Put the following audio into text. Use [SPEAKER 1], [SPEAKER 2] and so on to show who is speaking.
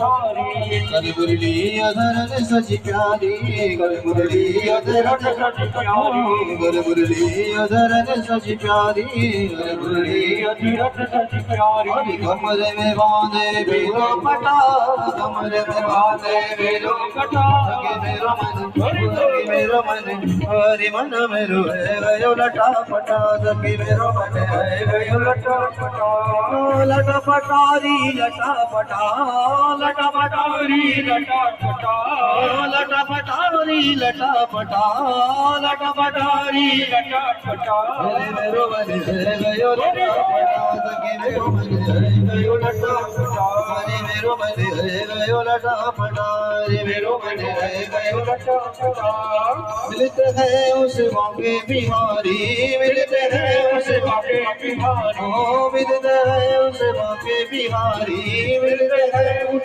[SPEAKER 1] गल मुरली अधर सच प्यारी गल मुरली अधर सच प्यारी गल मुरली अधर सच प्यारी गल मुरली अधर सच प्यारी कमरे में बांधे बेलो पटा कमरे में बांधे बेलो पटा मेरो मन हरि मन मेरो है गयो लटा पटा सखी मेरो मन है गयो लटा पटा लटा पटारी लटा पटा लटा पटारी लटा पटा लटा पटारी लटा पटा लटा पटारी लटा पटा मेरो मन है गयो लटा पटा सखी मेरो मन है गयो लटा पटा मेरो मन है गयो लटा पटा मेरो मन है गयो लटा पटा मिलते हैं उस बाके बिहारी मिलते हैं उस बाके बिहारी मिलते हैं उस बाके बिहारी मिलते हैं